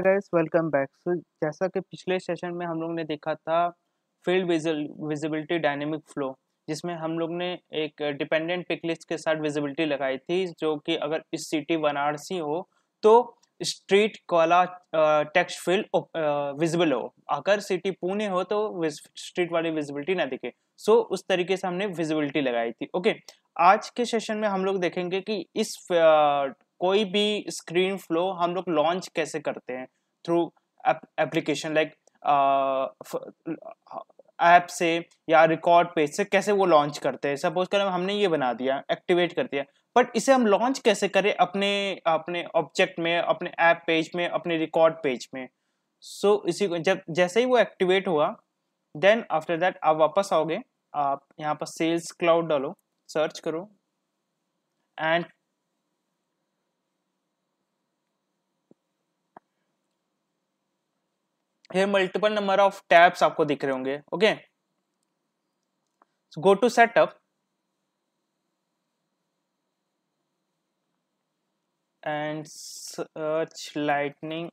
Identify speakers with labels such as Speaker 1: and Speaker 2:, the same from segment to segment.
Speaker 1: Guys welcome back. सो जैसा कि पिछले सेशन में हम लोग ने देखा था फील्ड विजिबिलिटी डायनेमिक फ्लो, जिसमें हम लोग ने एक डिपेंडेंट पिक लिस्ट के साथ विजिबिलिटी लगाई थी, जो कि अगर इस सिटी वाराणसी हो तो स्ट्रीट वाला टेक्स्ट फील्ड विजिबल हो, अगर सिटी पुणे हो तो स्ट्रीट वाली विजिबिलिटी ना दिखे। सो उस तरीके से हमने विजिबिलिटी लगाई थी। ओके, आज के सेशन में हम लोग देखेंगे कि इस कोई भी स्क्रीन फ्लो हम लोग लॉन्च कैसे करते हैं थ्रू एप्लीकेशन, लाइक ऐप से या रिकॉर्ड पेज से कैसे वो लॉन्च करते हैं। सपोज करें हमने ये बना दिया, एक्टिवेट कर दिया, बट इसे हम लॉन्च कैसे करें अपने अपने ऑब्जेक्ट में, अपने ऐप पेज में, अपने रिकॉर्ड पेज में। सो इसी को जब जैसे ही वो एक्टिवेट हुआ, देन आफ्टर दैट आप वापस आओगे, आप यहाँ पर सेल्स क्लाउड डालो, सर्च करो and here multiple number of tabs आपको दिख रहे होंगे। Okay, so go to setup and search lightning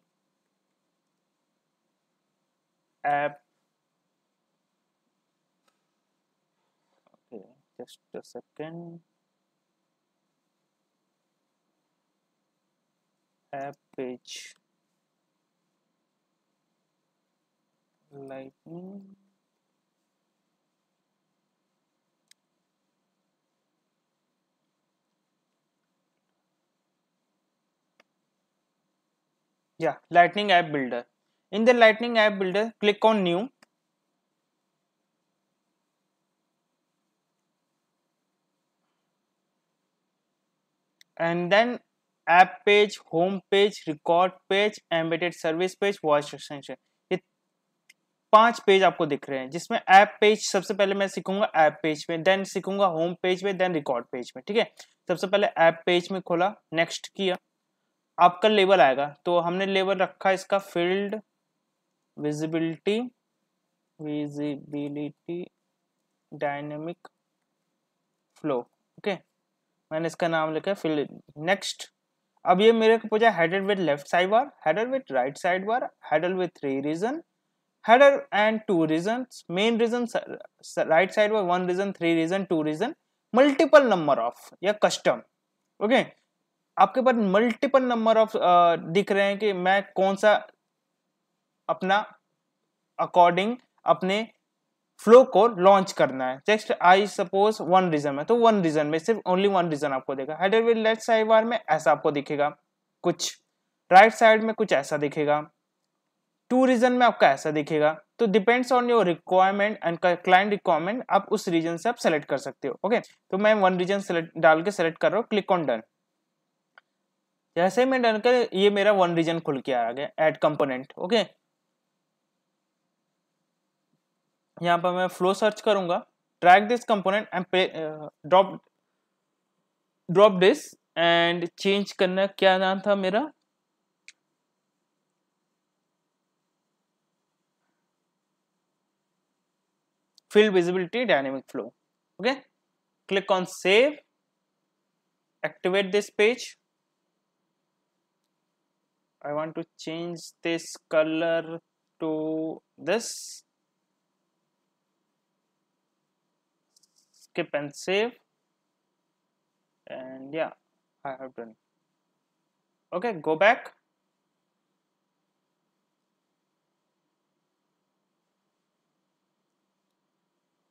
Speaker 1: app. Okay, just a second. App page lightning. Yeah, lightning app builder. In the lightning app builder, click on new and then app page, home page, record page, embedded service page, voice extension, ये 5 page आपको दिख रहे हैं, जिसमें app page सबसे पहले मैं सीखूंगा app page में, देन सीखूंगा होम पेज में, देन रिकॉर्ड पेज में। ठीक है, सबसे पहले ऐप पेज में खोला, नेक्स्ट किया, आपका लेबल आएगा, तो हमने लेबल रखा इसका field visibility dynamic flow. Okay, मैंने इसका नाम लिखा है फील्ड। नेक्स्ट, अब ये मेरे को पूछा header with left side bar, header with right side bar, header with 3 region, header and 2 reasons, main reason right side bar 1 reason, 3 reason, 2 reason, multiple number of या custom। ओके, आपके पास multiple number of दिख रहे हैं कि मैं कौन सा अपना अकॉर्डिंग अपने फ्लो को लॉन्च करना है। जस्ट आई सपोज 1 रीजन में, तो 1 रीजन में सिर्फ ओनली 1 रीजन आपको देगा। हेडर विद लेफ्ट साइड बार में ऐसा आपको दिखेगा, कुछ राइट साइड में कुछ ऐसा दिखेगा, 2 रीजन में आपका ऐसा दिखेगा। तो depends on your requirement and client requirement, आप उस रीजन से आप सेलेक्ट कर सकते हो। ओके, तो मैं 1 रीजन सेलेक्ट डाल के सेलेक्ट कर रहा हूँ, क्लिक ऑन डन। जैसे ही मैं डन कर, ये मेरा 1 रीजन खुल के आ गया, ऐड कंपोनेंट। ओके, यहाँ पर मैं फ्लो सर्च करूंगा, drag this component and drop this and change करना, क्या नाम था मेरा, field visibility dynamic flow। Okay, click on save, activate this page। I want to change this color to this, skip and save, and yeah, I have done। Okay, go back,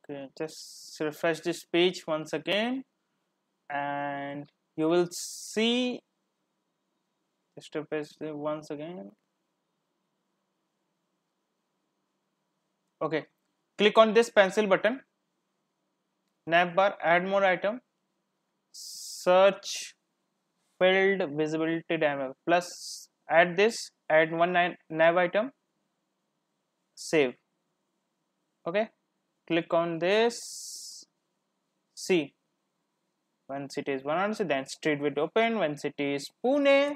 Speaker 1: okay, just refresh this page once again and you will see, just refresh once again। Okay, click on this pencil button, nav bar, add more item, search field visibility dynamic plus, add this, add one nav item, save। Okay, click on this, see, when city is Varanasi, then street will open, when city is Pune,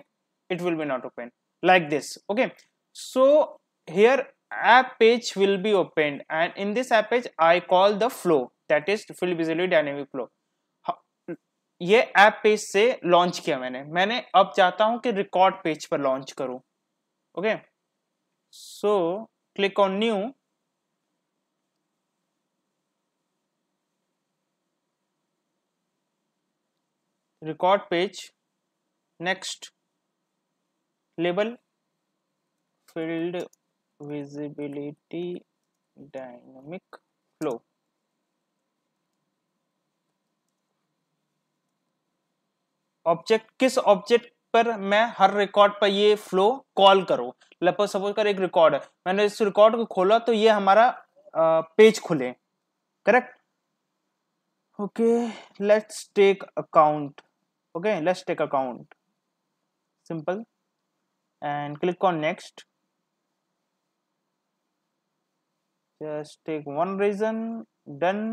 Speaker 1: it will be not open, like this। Okay, so here app page will be opened and in this app page I call the flow, that is field visibility dynamic flow। ये app page से launch किया मैंने अब चाहता हूं कि record page पर launch करूं। Okay, so click on new, record page, next, label, field visibility, dynamic flow. Object, किस ऑब्जेक्ट पर मैं हर रिकॉर्ड पर ये फ्लो कॉल करूं? सपोज कर एक रिकॉर्ड है, मैंने इस रिकॉर्ड को खोला तो ये हमारा पेज खुले, correct? Okay, let's take account. Okay, let's take account. Simple. And click on next. Just take one region. Done.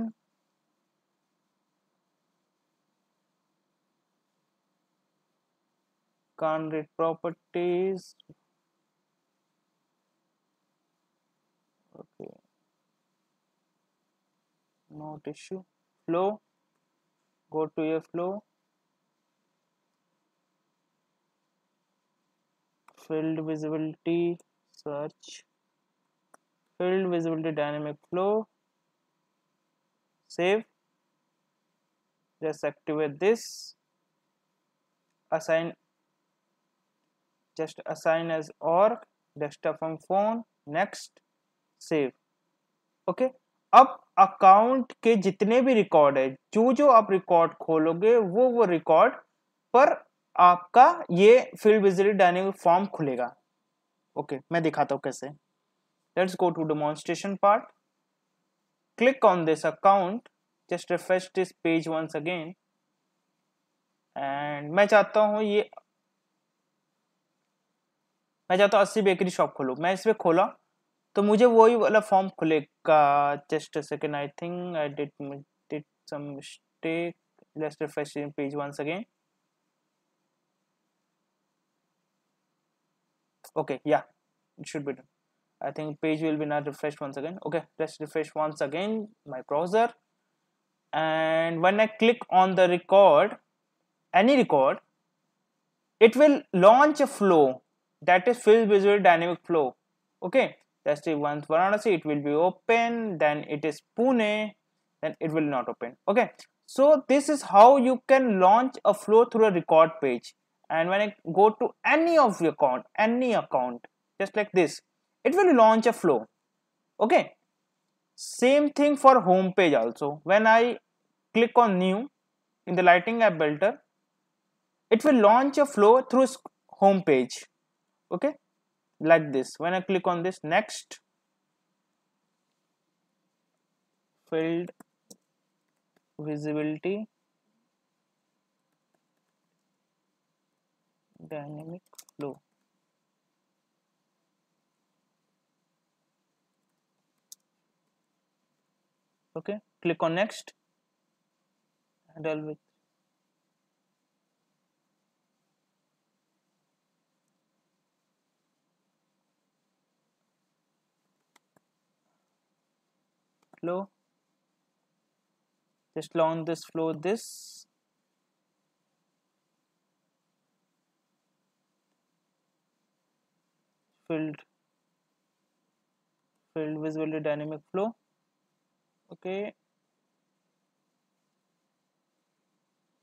Speaker 1: Can't read properties. Okay, not issue. Flow. Go to your flow. Field visibility. Search. Field visibility dynamic flow. Save. Just activate this. Assign. Just assign as org. Desktop from phone. Next. Save. Okay, अब account के जितने भी record है, जो जो आप record खोलोगे वो रिकॉर्ड पर आपका ये फील्ड विजिबिलिटी डायनेमिक फॉर्म खुलेगा. ओके, मैं दिखाता हूं कैसे. Let's go to demonstration part. Click on this account, just refresh this page once again. And मैं चाहता हूं 80 बेकरी शॉप खोलूं. मैं इसमें खोला तो मुझे वही वाला फॉर्म खुलेगा. Just a second, I think I did some mistake. Let's refresh page once again. Okay, yeah, it should be done. I think page will be not refreshed once again. Okay, let's refresh once again my browser. And when I click on the record, any record, it will launch a flow that is field visual dynamic flow. Okay, that's the once Varanasi, it will be open, then it is Pune, then it will not open. Okay, so this is how you can launch a flow through a record page. And when I go to any of your any account, just like this, it will launch a flow. Okay, same thing for home page also. When I click on new in the lighting app builder, it will launch a flow through home page. Okay, like this. When I click on this next, field visibility dynamic flow. Okay, click on next, handle with flow. Just launch this flow, this field visibility dynamic flow. Okay,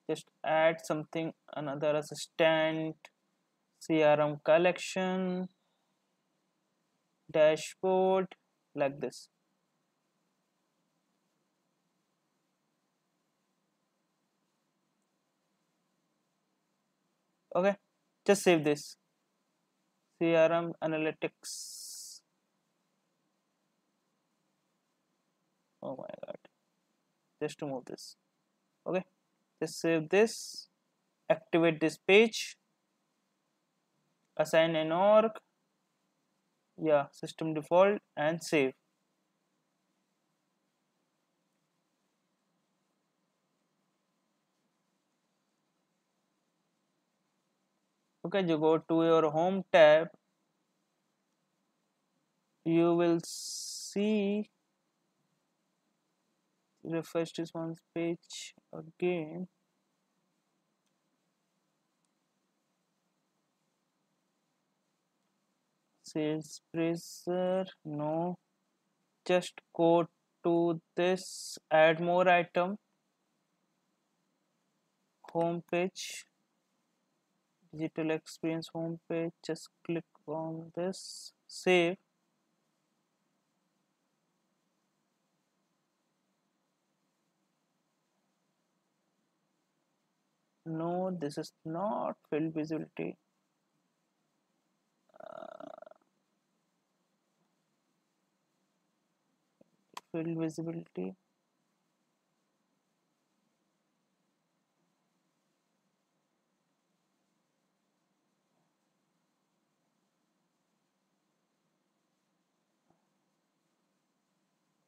Speaker 1: just add something, another assistant, CRM collection, dashboard, like this. Okay, just save this. CRM analytics. Oh my god, just to move this. Okay, just save this, activate this page, assign an org, yeah, system default, and save. Okay, you go to your home tab, you will see, refresh this one page again. sales pressure, no. Just go to this, add more item, home page, digital experience home page. Just click on this, save. No, this is not field visibility. Field visibility.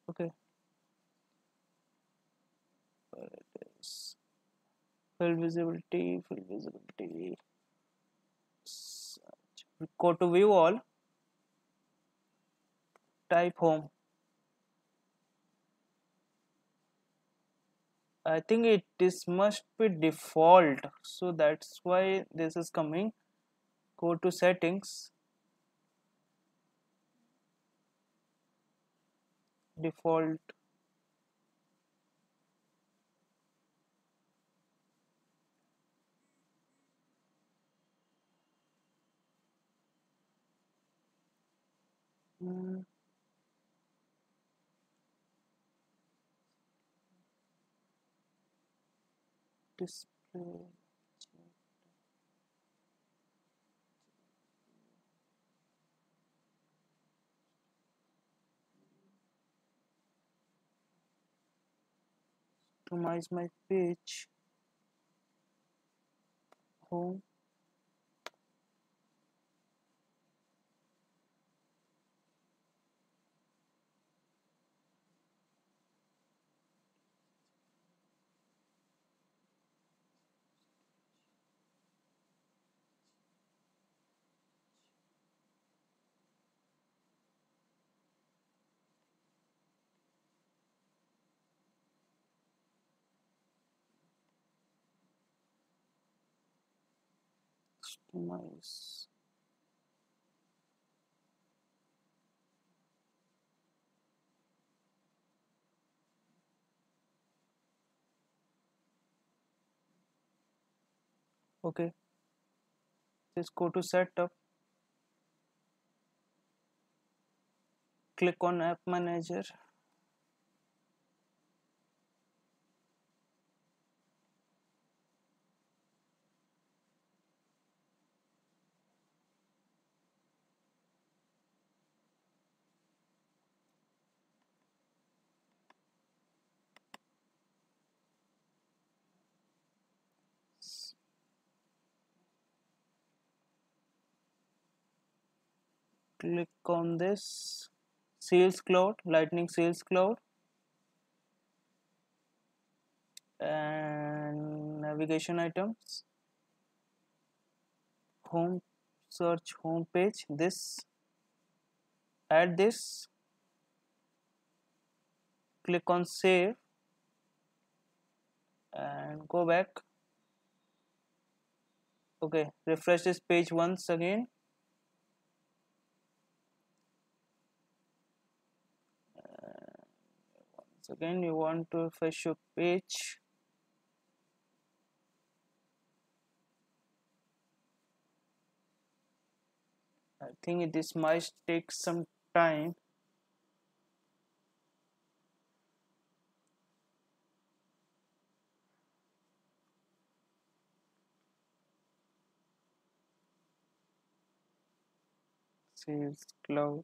Speaker 1: Okay, where it is? Field visibility, field visibility. Search. Go to view all, type home. I think it is must be default, so that's why this is coming. Go to settings, default. Hmm, display. Customize my page. Home. Customize. Okay, just go to setup. Click on app manager. Click on this sales cloud, lightning sales cloud, and navigation items, home, search home page, this, add this, click on save and go back. Okay, refresh this page once again. Once again you want to refresh your page. I think this might take some time. Sales cloud.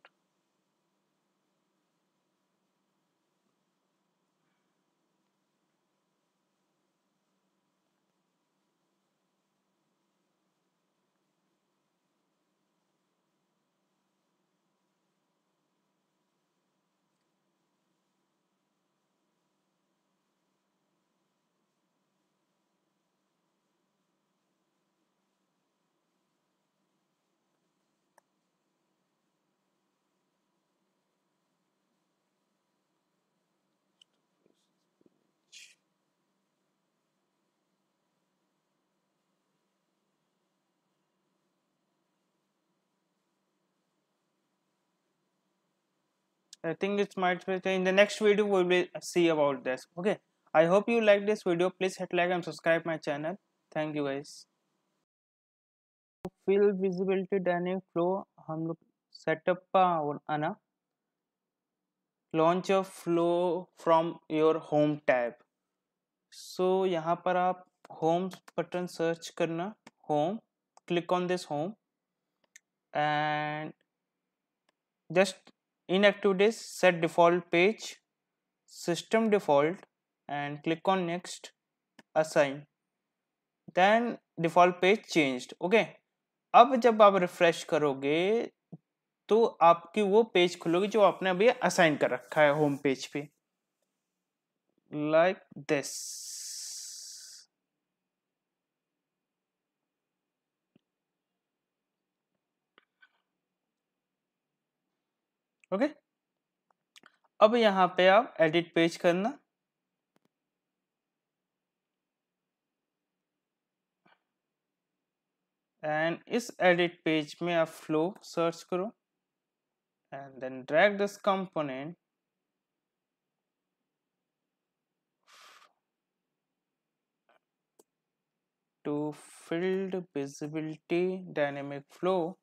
Speaker 1: I think it might be in the next video we will see about this. Okay, I hope you like this video. Please hit like and subscribe my channel. Thank you guys. Fill visibility dynamic flow हम लोग setup pa आना launch a flow from your home tab. So यहाँ पर आप home button search करना, home, click on this home and just in activities set default page, system default and click on next, assign, then default page changed. Okay, अब जब आप refresh करोगे तो आपकी वो पेज खुलोगी जो आपने अभी असाइन कर रखा है होम पेज पे, लाइक दिस. ओके, अब यहाँ पे आप एडिट पेज करना, एंड इस एडिट पेज में आप फ्लो सर्च करो and then drag this component to filled visibility dynamic flow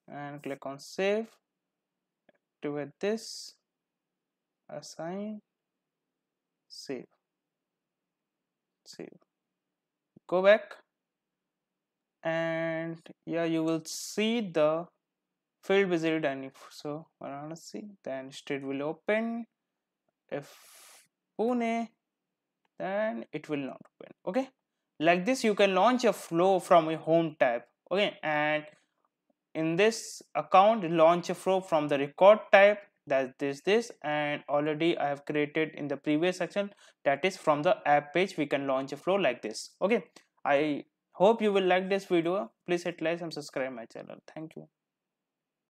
Speaker 1: and click on save, activate this, assign, save, go back and yeah, you will see the filled visibility dynamic. So I want to see, then state will open. If Pune, then it will not open. Okay, like this you can launch a flow from a home tab. Okay, and in this account launch a flow from the record type, that this and already I have created in the previous section, that is from the app page we can launch a flow like this. Okay, I hope you will like this video. Please hit like and subscribe my channel. Thank you.